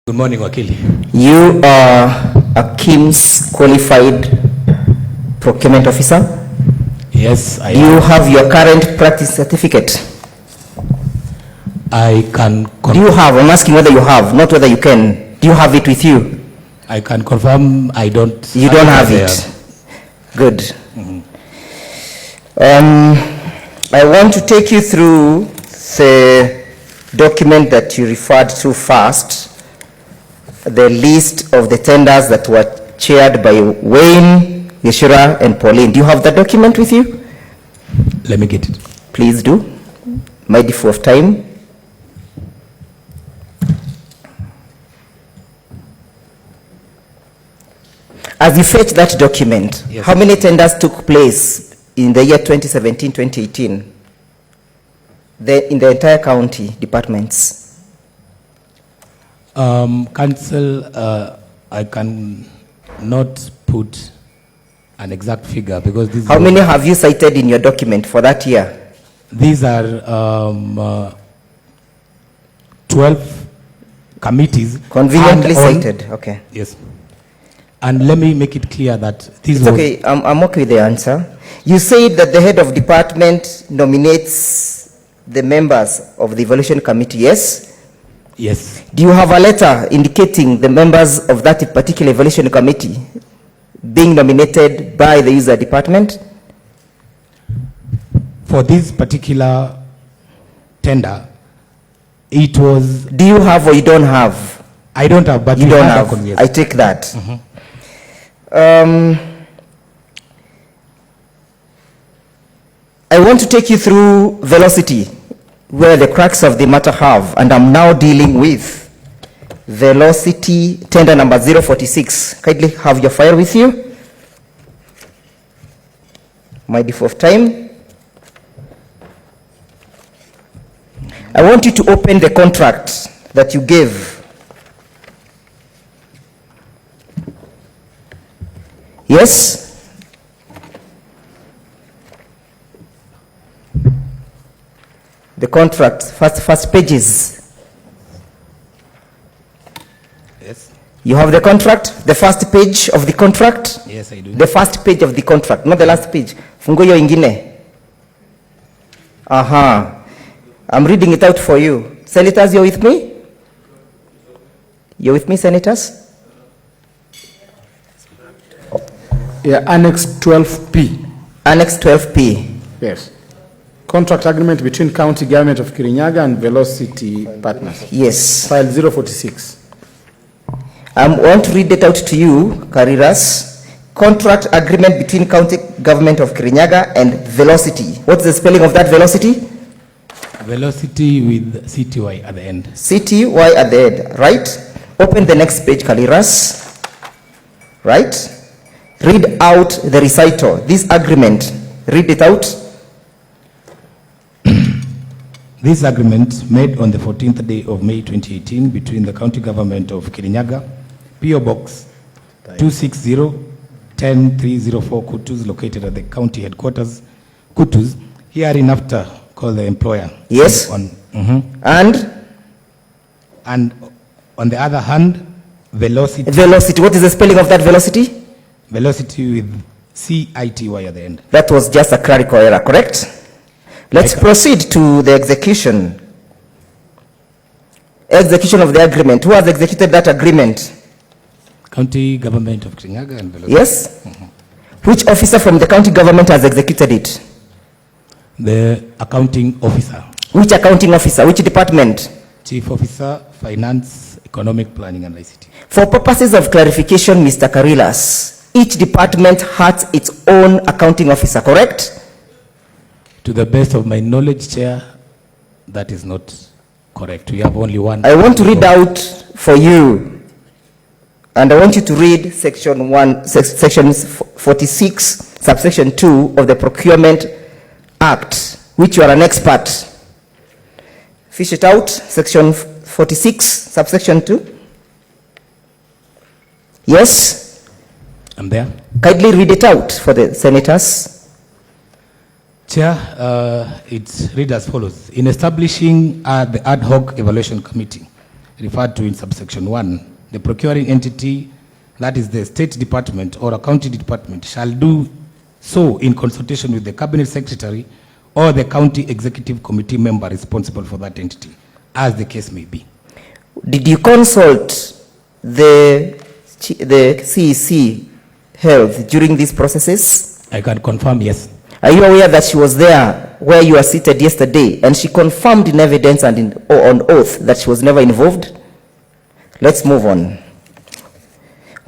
Good morning, Wakili. You are a KIMS qualified procurement officer? Yes, I am. Do you have your current practice certificate? I can. Do you have? I'm asking whether you have, not whether you can. Do you have it with you? I can confirm I don't. You don't have it. Good. I want to take you through the document that you referred to first. The list of the tenders that were chaired by Wayne, Yeshura, and Pauline. Do you have the document with you? Let me get it. Please do. Mindful of time. As you fetch that document, yes, how many tenders took place in the year 2017-2018? In the entire county departments? Council, I can not put an exact figure because this. How many have you cited in your document for that year? These are 12 committees. Conveniently cited, okay. Yes. And let me make it clear that this it's okay, I'm okay with the answer. You said that the head of department nominates the members of the evaluation committee, yes? Yes. Do you have a letter indicating the members of that particular evaluation committee being nominated by the user department? For this particular tender, it was... Do you have or you don't have? I don't have, but you don't have. Yes. I take that. I want to take you through velocity, where the cracks of the matter have, and I'm now dealing with velocity tender number 046. Kindly have your file with you. Mindful of time. I want you to open the contract that you gave. Yes? The contract, first pages. Yes. You have the contract, the first page of the contract? Yes, I do. The first page of the contract, not the last page. Fungo yo ingine. Aha. I'm reading it out for you. Senators, you're with me? You're with me, senators? Yeah, Annex 12P. Annex 12P. Yes. Contract agreement between County Government of Kirinyaga and Velocity Partners. Yes. File 046. I want to read it out to you, Kariras. Contract agreement between County Government of Kirinyaga and Velocity. What's the spelling of that Velocity? Velocity with CTY at the end. CTY at the end, right? Open the next page, Kaliras. Right? Read out the recital. This agreement, read it out. This agreement made on the 14th day of May 2018 between the County Government of Kirinyaga, PO Box 260-10304 Kutus, located at the county headquarters, Kutus, hereinafter called the employer. Yes. And on the other hand, Velocity. Velocity, what is the spelling of that Velocity? Velocity with CITY at the end. That was just a clerical error, correct? Let's proceed to the execution. Execution of the agreement. Who has executed that agreement? County Government of Kirinyaga and Velocity. Yes? Which officer from the county government has executed it? The accounting officer. Which accounting officer? Which department? Chief Officer, Finance, Economic Planning and ICT. For purposes of clarification, Mr. Karilas, each department has its own accounting officer, correct? To the best of my knowledge, Chair, that is not correct. We have only one. I want to read out for you, and I want you to read section 46, subsection 2 of the Procurement Act, which you are an expert. Fish it out, section 46, subsection 2. Yes? I'm there. Kindly read it out for the senators. Chair, it reads as follows. In establishing the ad hoc evaluation committee, referred to in subsection 1, the procuring entity, that is the State Department or a county department, shall do so in consultation with the Cabinet Secretary or the County Executive Committee member responsible for that entity, as the case may be. Did you consult the CEC Health during these processes? I can confirm, yes. Are you aware that she was there where you were seated yesterday and she confirmed in evidence and on oath that she was never involved? Let's move on.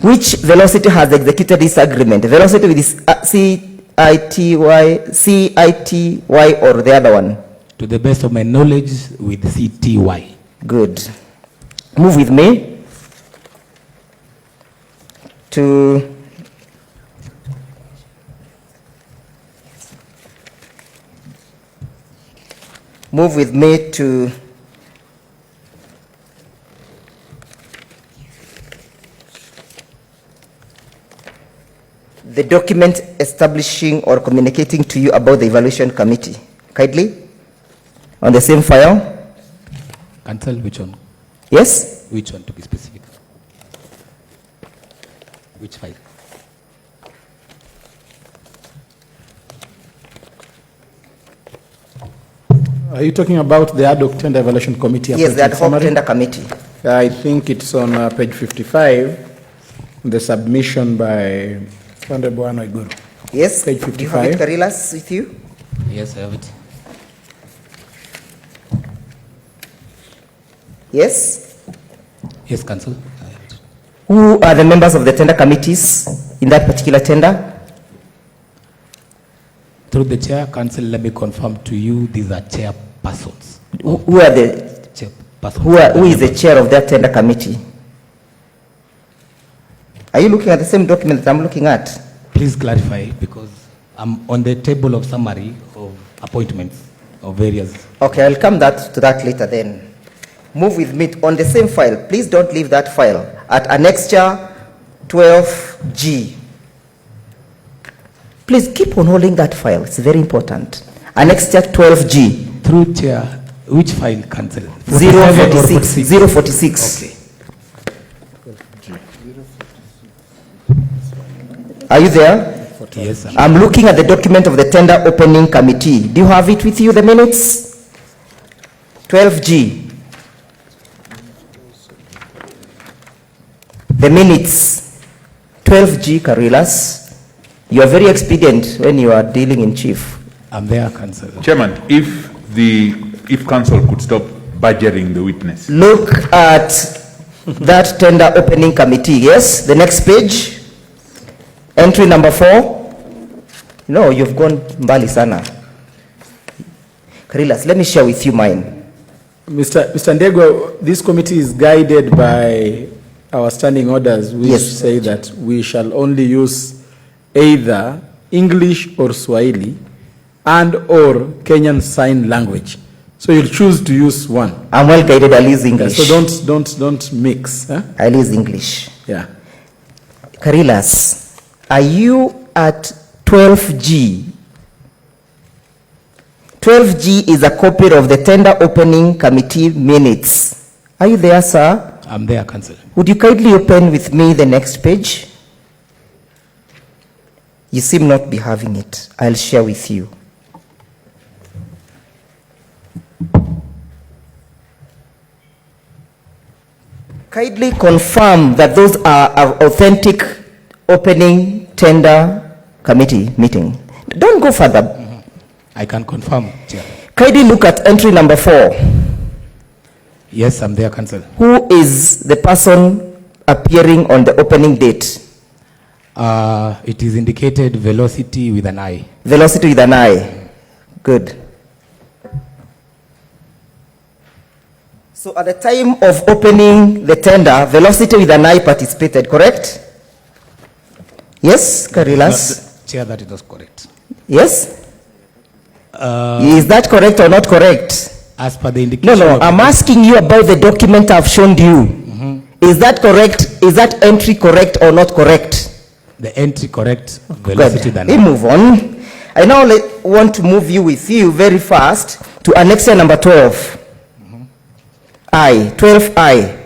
Which Velocity has executed this agreement? Velocity with this CITY or the other one? To the best of my knowledge, with CTY. Good. Move with me to the document establishing or communicating to you about the evaluation committee. Kindly, on the same file. Cancel which one? Yes? Which one, to be specific? Which file? Are you talking about the ad hoc tender evaluation committee? Yes, the ad hoc summary? tender committee. I think it's on page 55, the submission by Honorable Waiguru. Yes? Page Do you have it, 55. Karilas, with you? Yes, I have it. Yes? Yes, cancel. I have it. Who are the members of the tender committees in that particular tender? Through the chair, council, let me confirm to you, these are chairpersons. Who are the Chairpersons. who is the chair of that tender committee? Are you looking at the same document that I'm looking at? Please clarify, because I'm on the table of summary of appointments of various. Okay, I'll come to that later then. Move with me on the same file. Please don't leave that file. At annexure 12G. Please keep on holding that file. It's very important. Annexure 12G. Through chair, which file, council? 046. 046. Okay. Are you there? Yes, sir. I'm looking at the document of the tender opening committee. Do you have it with you, the minutes? 12G. The minutes. 12G, Karilas. You are very expedient when you are dealing in chief. I'm there, council. Chairman, if council could stop badgering the witness. Look at that tender opening committee. Yes, the next page. Entry number 4. No, you've gone mbali sana. Karilas, let me share with you mine. Mr. Ndego, this committee is guided by our standing orders, which Yes. say that we shall only use either English or Swahili and or Kenyan Sign Language. So you'll choose to use one. I'm well guided, I'll use Yeah, English. so don't mix. Huh? I'll use English. Yeah. Karilas, are you at 12G? 12G is a copy of the tender opening committee minutes. Are you there, sir? I'm there, council. Would you kindly open with me the next page? You seem not be having it. I'll share with you. Kindly confirm that those are authentic opening tender committee meeting. Don't go further. I can confirm, chair. Kindly look at entry number 4. Yes, I'm there, council. Who is the person appearing on the opening date? It is indicated velocity with an I. Velocity with an I. Good. So at the time of opening the tender, Velocity with an I participated, correct? Yes, Karilas? Chair, that is correct. Yes? Is that correct or not correct? As per the No, indication. no, of- I'm asking you about the document I've shown you. Is that correct? Is that entry correct or not correct? The entry correct, Good. velocity than We I. move on. I now want to move you with you very fast to annexure number 12. I, 12I.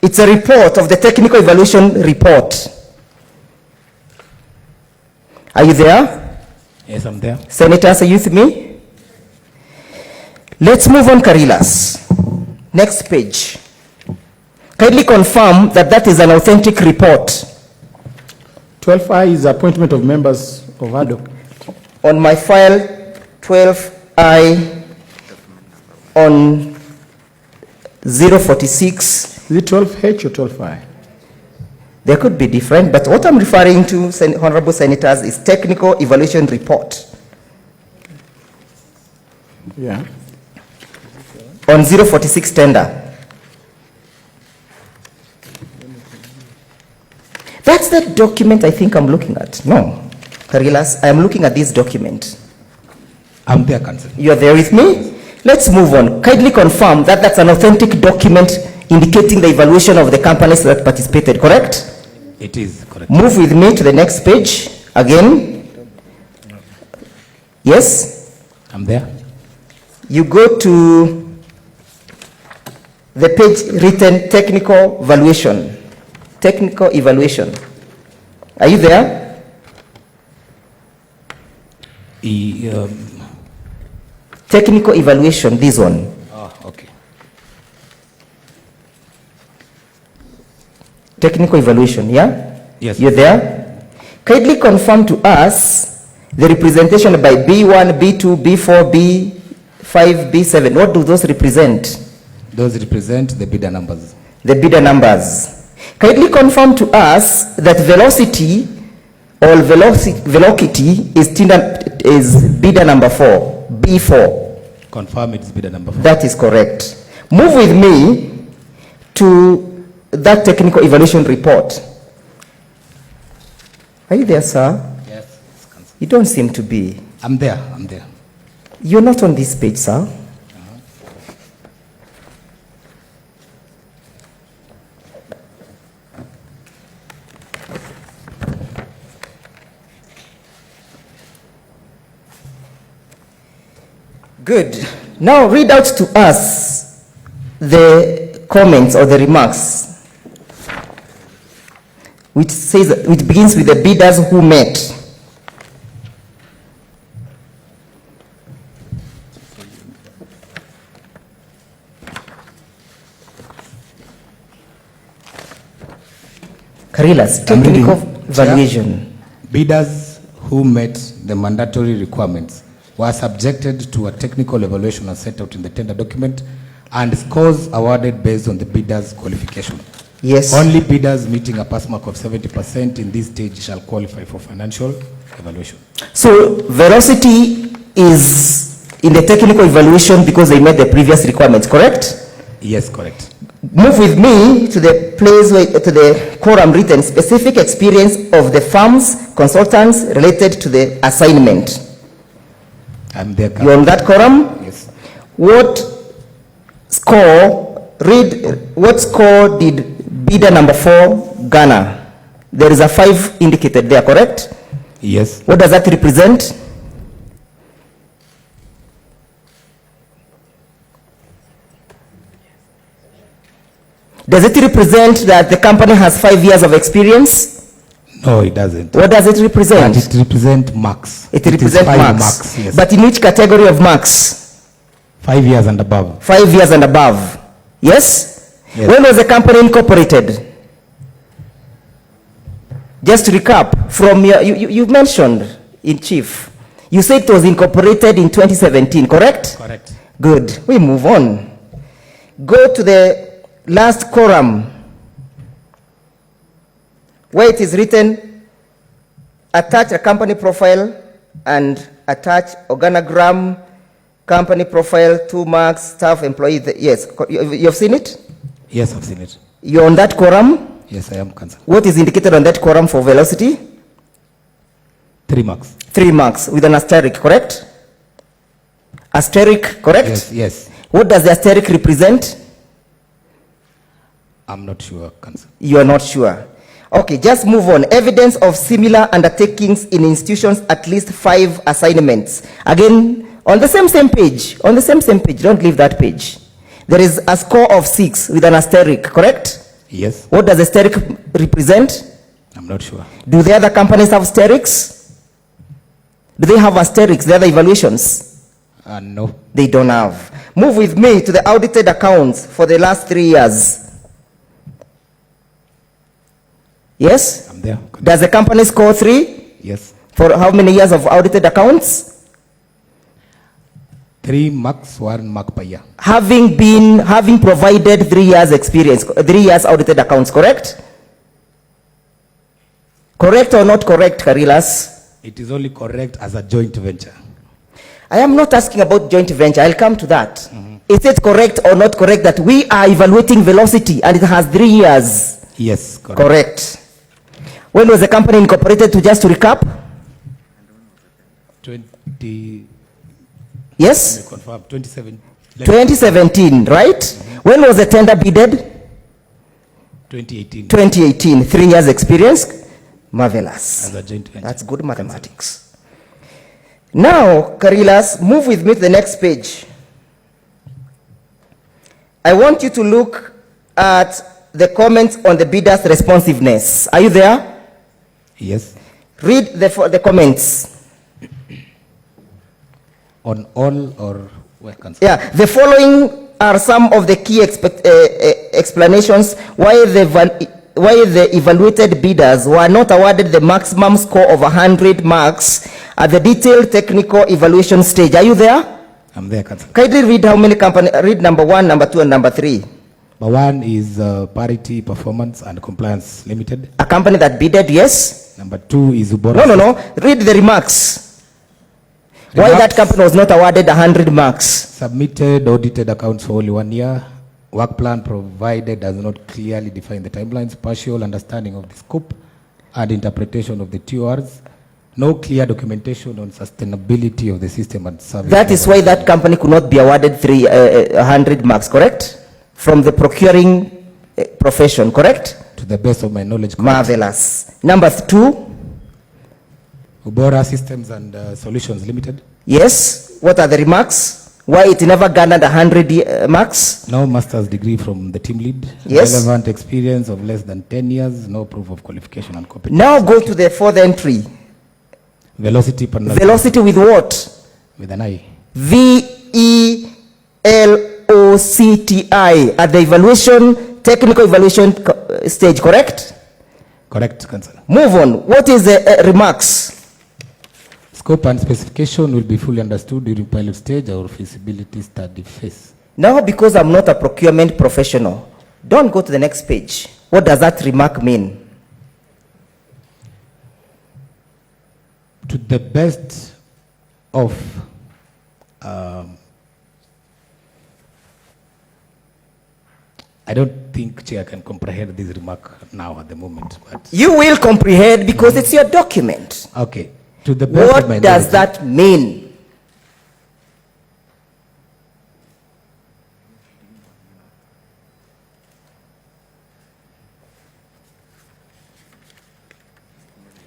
It's a report of the technical evaluation report. Are you there? Yes, I'm there. Senators, are you with me? Let's move on, Karilas. Next page. Kindly confirm that that is an authentic report. 12I is appointment of members of ad hoc. On my file, 12I on 046. Is it 12H or 12I? There could be different, but what I'm referring to, Honorable Senators, is technical evaluation report. Yeah. On 046 tender. That's the document I think I'm looking at. No, Karilas, I am looking at this document. I'm there, Council. You are there with me? Let's move on. Kindly confirm that that's an authentic document indicating the evaluation of the companies that participated, correct? It is correct. Move with me to the next page. Again. Yes? I'm there. You go to the page written technical evaluation. Technical evaluation. Are you there? Technical evaluation, this one. Oh, okay. Technical evaluation, yeah? Yes. You're there? Kindly confirm to us the representation by B1, B2, B4, B5, B7. What do those represent? Those represent the bidder numbers. The bidder numbers. Kindly confirm to us that velocity or velocity is bidder number 4, B4. Confirm it's bidder number 4. That is correct. Move with me to that technical evaluation report. Are you there, sir? Yes, Council. You don't seem to be. I'm there. I'm there. You're not on this page, sir. Good. Now read out to us the comments or the remarks, which begins with the bidders who met. Karilas, I'm reading. technical valuation. Bidders who met the mandatory requirements were subjected to a technical evaluation as set out in the tender document and scores awarded based on the bidder's qualification. Yes. Only bidders meeting a pass mark of 70% in this stage shall qualify for financial evaluation. So velocity is in the technical evaluation because they met the previous requirements, correct? Yes, correct. Move with me to the place where, to the quorum written specific experience of the firms, consultants related to the assignment. I'm there. You're on that quorum? Yes. What score did bidder number 4 garner? There is a 5 indicated there, correct? Yes. What does that represent? Does it represent that the company has 5 years of experience? No, it doesn't. What does it represent? But it represents marks. It is represents 5 marks. Yes. But in which category of marks? 5 years and above. 5 years and above. Yes? Yes. When was the company incorporated? Just to recap, from your, you mentioned in chief, you said it was incorporated in 2017, correct? Correct. Good. We move on. Go to the last quorum, where it is written, attach a company profile and attach organogram, company profile, 2 marks, staff, employee. Yes, you've seen it? Yes, I've seen it. You're on that quorum? Yes, I am concerned. What is indicated on that quorum for velocity? 3 marks. 3 marks with an asterisk, correct? Asterisk, correct? Yes, yes. What does the asterisk represent? I'm not sure, Council. You are not sure. Okay, just move on. Evidence of similar undertakings in institutions, at least 5 assignments. Again, on the same page. On the same page. Don't leave that page. There is a score of 6 with an asterisk, correct? Yes, What does asterisk represent? I'm not sure. Do the other companies have asterisks? Do they have asterisks, the other evaluations? No. They don't have. Move with me to the audited accounts for the last 3 years. Yes? I'm there. Does the company score 3? Yes. For how many years of audited accounts? 3 marks, 1 mark per year. Having provided 3 years experience, 3 years audited accounts, correct? Correct or not correct, Karilas? It is only correct as a joint venture. I am not asking about joint venture. I'll come to that. Is it correct or not correct that we are evaluating velocity and it has 3 years? Yes, correct. Correct. When was the company incorporated, just to recap? 20, Yes? confirm, 27, 2017, right? When was the tender bidded? 2018 2018. 3 years experience? Marvelous. as a joint venture. That's good mathematics. Now, Karilas, move with me to the next page. I want you to look at the comments on the bidder's responsiveness. Are you there? Yes. Read the comments. On all or where can Yeah, the following are some of the key explanations why the evaluated bidders were not awarded the maximum score of 100 marks at the detailed technical evaluation stage. Are you there? I'm there, Council. Kindly read how many companies, read number 1, number 2, and number 3. Number 1 is Parity Performance and Compliance Limited. A company that bidded, yes? Number 2 is Ubora. No. Read the remarks. Why that company was not awarded 100 marks? Submitted audited accounts for only 1 year. Work plan provided does not clearly define the timelines, partial understanding of the scope and interpretation of the TORs. No clear documentation on sustainability of the system and service. That is why that company could not be awarded 100 marks, correct? From the procuring profession, correct? To the best of my knowledge. Correct. Marvelous. Number 2. Ubora Systems and Solutions Limited. Yes. What are the remarks? Why it never garnered 100 marks? No master's degree from the team lead. Yes. Relevant experience of less than 10 years. No proof of qualification and competence. Now go to the 4th entry. Velocity penalty. Velocity with what? With an I. VELOCTI at the evaluation, technical evaluation stage, correct? Correct, Council. Move on. What is the remarks? Scope and specification will be fully understood during pilot stage or feasibility study phase. Now, because I'm not a procurement professional, don't go to the next page. What does that remark mean? To the best of I don't think Chair can comprehend this remark now at the moment. But You will comprehend because it's your document. okay. To the best of my What does knowledge, that mean?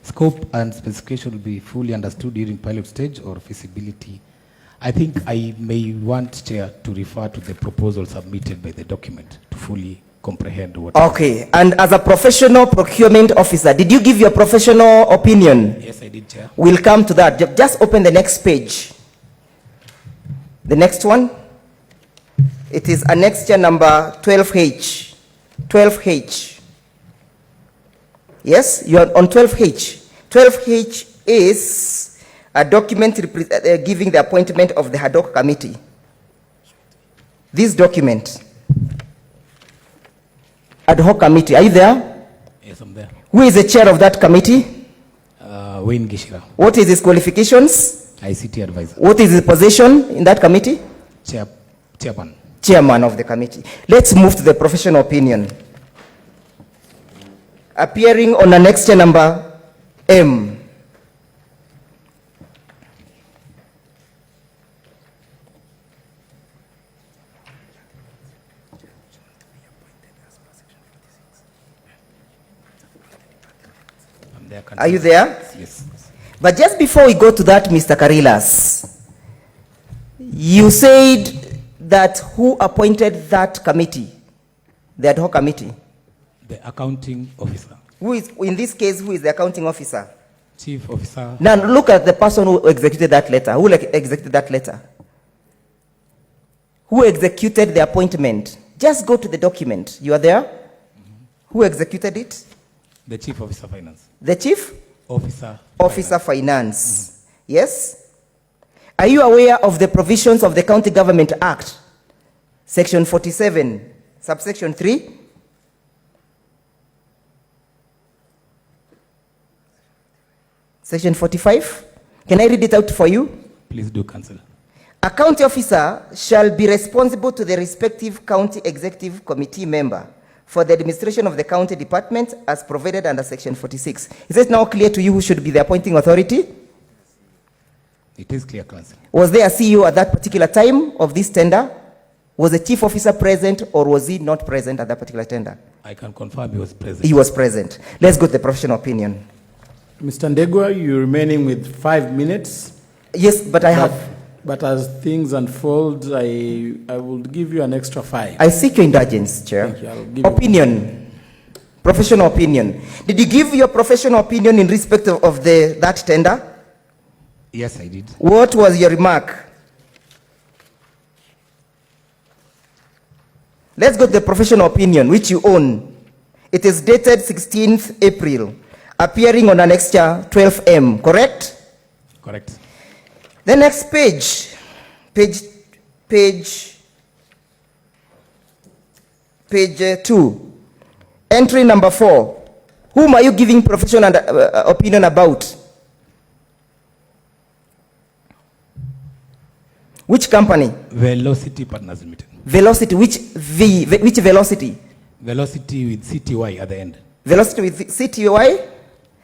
scope and specification will be fully understood during pilot stage or feasibility. I think I may want Chair to refer to the proposal submitted by the document to fully comprehend what. Okay, and as a professional procurement officer, did you give your professional opinion? Yes, I did, Chair. We'll come to that. Just open the next page. The next one. It is annexure number 12H. 12H. Yes, you are on 12H. 12H is a document giving the appointment of the ad hoc committee. This document. Ad hoc committee. Are you there? Yes, I'm there. Who is the chair of that committee? Wayne Gishira, What is his qualifications? ICT advisor. What is his position in that committee? Chairman. Chairman of the committee. Let's move to the professional opinion. Appearing on annexure number M. I'm there. Are you there? Yes. But just before we go to that, Mr. Karilas, you said that who appointed that committee, the ad hoc committee? The accounting officer, Who is, in this case, who is the accounting officer? chief officer, Now look at the person who executed that letter. Who executed that letter? Who executed the appointment? Just go to the document. You are there? Who executed it? the chief officer finance, The chief officer, officer finance. Yes? Are you aware of the provisions of the County Government Act? Section 47, subsection 3? Section 45? Can I read it out for you? Please do cancel. A county officer shall be responsible to the respective county executive committee member for the administration of the county department as provided under section 46. Is it now clear to you who should be the appointing authority? It is clear, Council. Was there a CEO at that particular time of this tender? Was the chief officer present or was he not present at that particular tender? I can confirm he was present. He was present. Let's go to the professional opinion. Mr. Ndegwa, you're remaining with 5 minutes. Yes, but I have, But as things unfold, I will give you an extra 5. I seek your indulgence, Chair. Thank you. I'll give you- Opinion, professional opinion. Did you give your professional opinion in respect of that tender? Yes, I did. What was your remark? Let's go to the professional opinion, which you own. It is dated 16th April, appearing on annexure 12M, correct? Correct. The next page, page 2, entry number 4. Whom are you giving professional opinion about? Which company? Velocity Partners Limited. Velocity, which velocity? Velocity with CTY at the end. Velocity with CTY?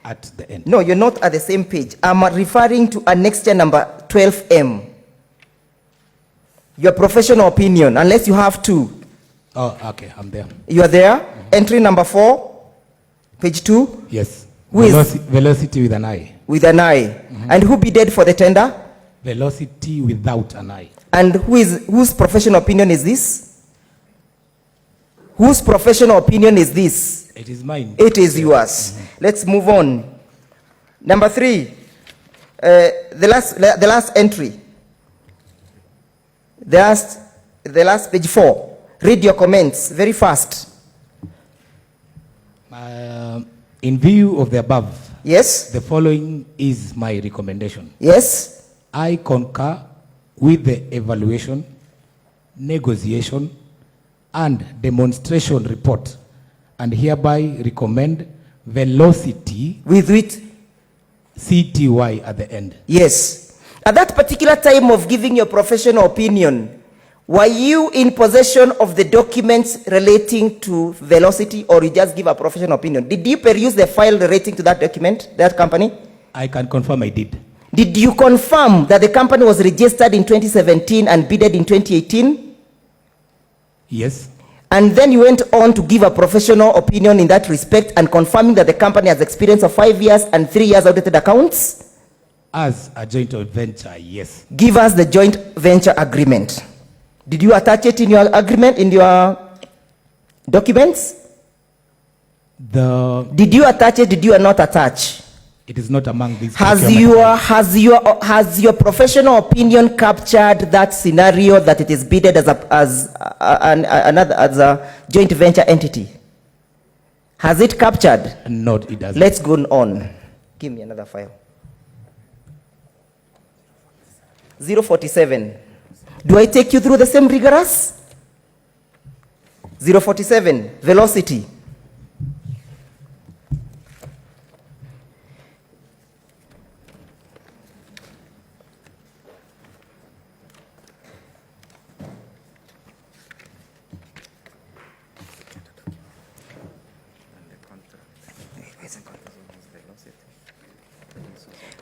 At the end. No, you're not at the same page. I'm referring to annexure number 12M. Your professional opinion, unless you have two. Oh, okay, I'm there. You are there? Entry number 4, page 2, Yes. Who is- Velocity with an I. with an I. And who bidded for the tender? Velocity without an I. And whose professional opinion is this? Whose professional opinion is this? It is mine. It is yours. Let's move on. Number 3, the last entry. The last page 4. Read your comments very fast. In view of the above, Yes? the following is my recommendation. Yes? I concur with the evaluation, negotiation, and demonstration report, and hereby recommend Velocity With which? CTY at the end. Yes. At that particular time of giving your professional opinion, were you in possession of the documents relating to Velocity, or you just give a professional opinion? Did you peruse the file relating to that document, that company? I can confirm I did. Did you confirm that the company was registered in 2017 and bidded in 2018? Yes. And then you went on to give a professional opinion in that respect and confirming that the company has experience of 5 years and 3 years audited accounts? As a joint venture, yes. Give us the joint venture agreement. Did you attach it in your agreement, in your documents? Did you attach it? Did you not attach? It is not among these. Has your professional opinion captured that scenario that it is bidded as a joint venture entity? Has it captured? No, it doesn't. Let's go on. Give me another file. 047. Do I take you through the same rigorous? 047, Velocity.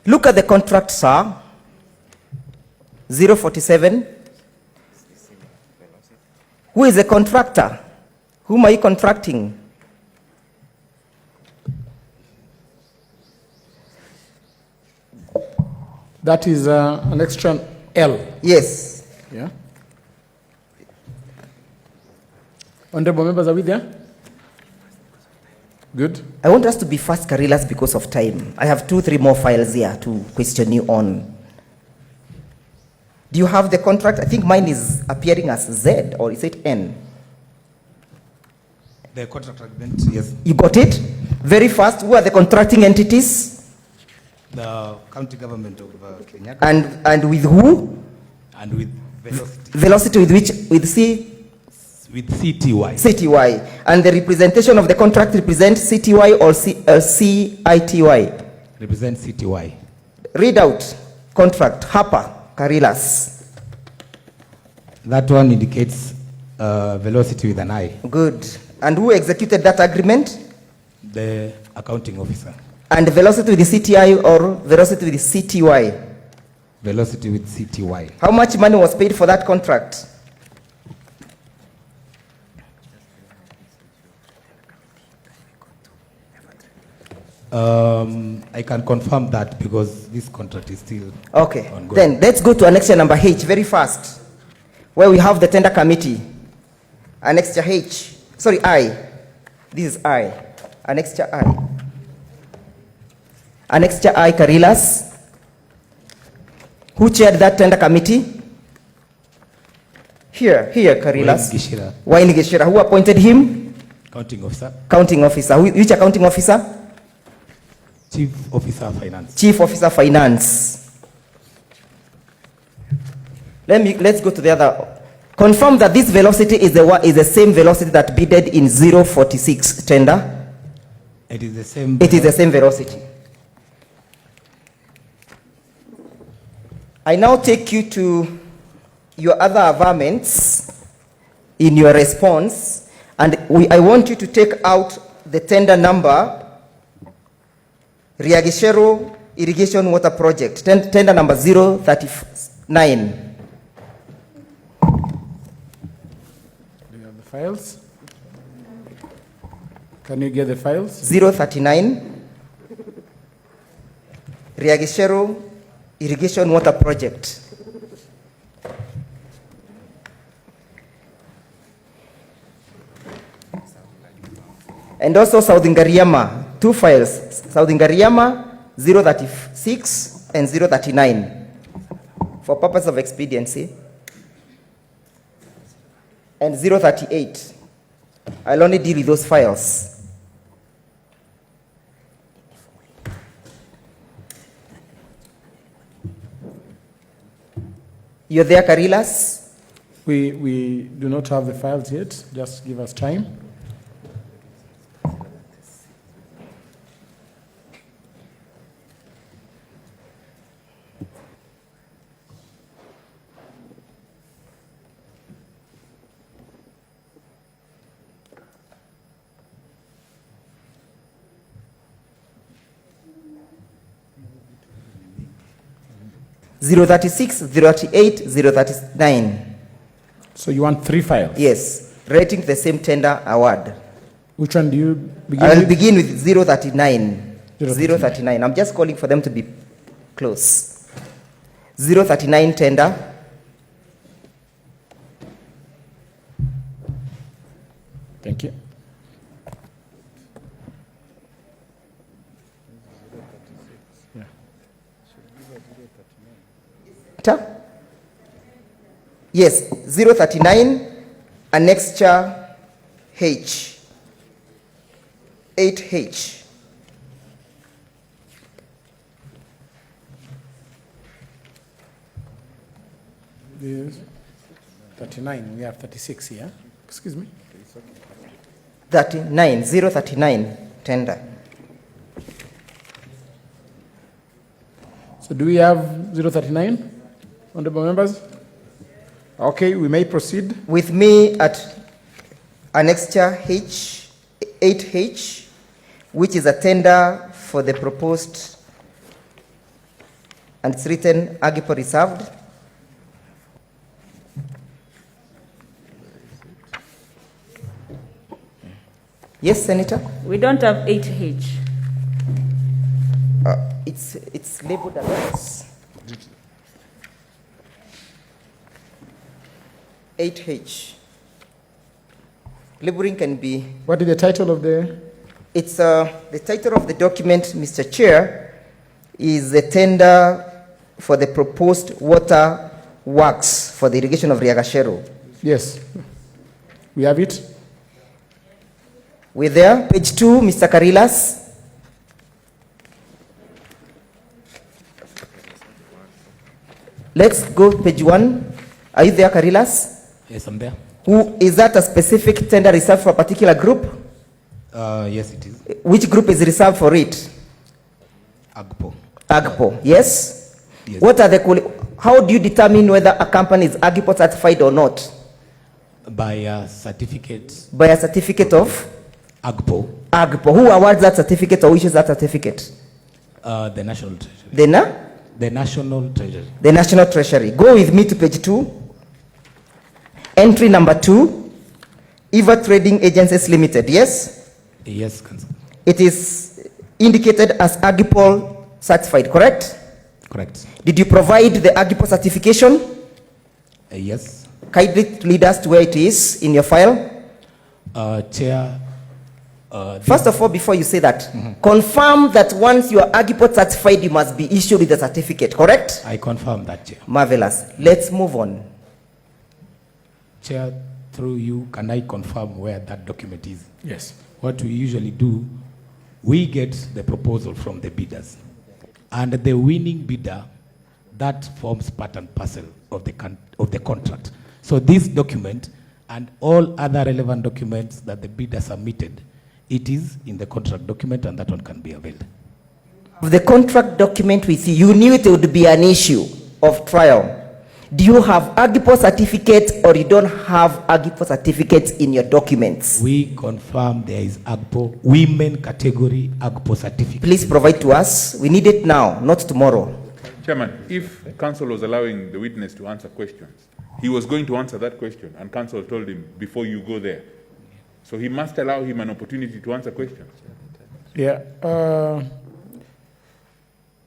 Look at the contract, sir. 047. Who is the contractor? Whom are you contracting? That is an extra L. Yes. Yeah. Honorable members, are we there? Good. I want us to be fast, Karilas, because of time. I have 2-3 more files here to question you on. Do you have the contract? I think mine is appearing as Z, or is it N? The contract agreement, yes. You got it? Very fast. Who are the contracting entities? The county government of Kenya. And with who? And with Velocity. Velocity with which? With C? With CTY. CTY. And the representation of the contract represents CTY or CITY? Represent CTY. Read out. Contract. Harper. Karilas. That one indicates Velocity with an I. Good. And who executed that agreement? The accounting officer. And Velocity with the CTI or Velocity with the CTY? Velocity with CTY. How much money was paid for that contract? I can confirm that because this contract is still Okay. ongoing. Then let's go to annexure number H very fast, where we have the tender committee. Annexure H. Sorry, I. This is I. Annexure I. Annexure I, Karilas. Who chaired that tender committee? Here, Karilas. Gishira, Wayne Geshira. Who appointed him? accounting officer. Counting officer. Which accounting officer? Chief officer finance. Chief officer finance. Let's go to the other. Confirm that this velocity is the same velocity that bidded in 046 tender. It is the same. It is the same velocity. I now take you to your other averments in your response, and I want you to take out the tender number, Riagishero Irrigation Water Project, tender number 039. Do you have the files? Can you get the files? 039, Riagishero Irrigation Water Project. And also Saudingariama, 2 files, Saudingariama 036 and 039, for purpose of expediency. And 038, I'll only deal with those files. You're there, Karilas? We do not have the files yet. Just give us time. Zero 36, 038, 039. So you want 3 files? Yes, relating to the same tender award. Which one do you begin I'll with? begin with 039. 039. 039. I'm just calling for them to be close. 039 tender. Thank you. Yes, 039, annexure H, 8H. This is 39. We have 36 here. Excuse me. 39, 039 tender. So do we have 039, honorable members? Okay, we may proceed. With me at annexure H, 8H, which is a tender for the proposed, and it's written Agipo reserved. Yes, Senator? We don't have 8H. It's labeled as 8H. Labeling can be What is the title of the? It's the title of the document, Mr. Chair, is the tender for the proposed water works for the irrigation of Riagashero. Yes. We have it? We're there. Page 2, Mr. Karilas. Let's go page 1. Are you there, Karilas? Yes, I'm there. Is that a specific tender reserved for a particular group? Yes, it is. Which group is reserved for it? AGPO. AGPO, yes? Yes. What are the how do you determine whether a company is AGPO certified or not? By a certificate, By a certificate of AGPO, AGPO. Who awards that certificate or issues that certificate? the National Treasury. The The National Treasury. The National Treasury. Go with me to page 2. Entry number 2, Eva Trading Agencies Limited, yes? Yes, Council. It is indicated as AGPO certified, correct? Correct. Did you provide the AGPO certification? Yes. Kindly lead us to where it is in your file. Chair, First of all, before you say that, confirm that once you are AGPO certified, you must be issued with a certificate, correct? I confirm that, Chair. Marvelous. Let's move on. Chair, through you, can I confirm where that document is? Yes. What we usually do, we get the proposal from the bidders. And the winning bidder, that forms part and parcel of the contract. So this document and all other relevant documents that the bidder submitted, it is in the contract document and that one can be availed. The contract document with you, you knew it would be an issue of trial. Do you have AGPO certificates or you don't have AGPO certificates in your documents? We confirm there is AGPO, women category AGPO certificate. Please provide to us. We need it now, not tomorrow. Chairman, if counsel was allowing the witness to answer questions, he was going to answer that question, and counsel told him, before you go there. So he must allow him an opportunity to answer questions. Yeah.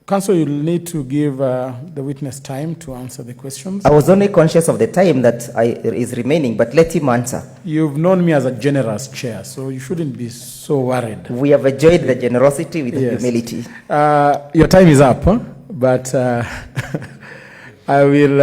Counsel, you'll need to give the witness time to answer the questions. I was only conscious of the time that is remaining, but let him answer. You've known me as a generous chair, so you shouldn't be so worried. We have enjoyed the generosity with the Yes. humility. Your time is up, huh? But I will...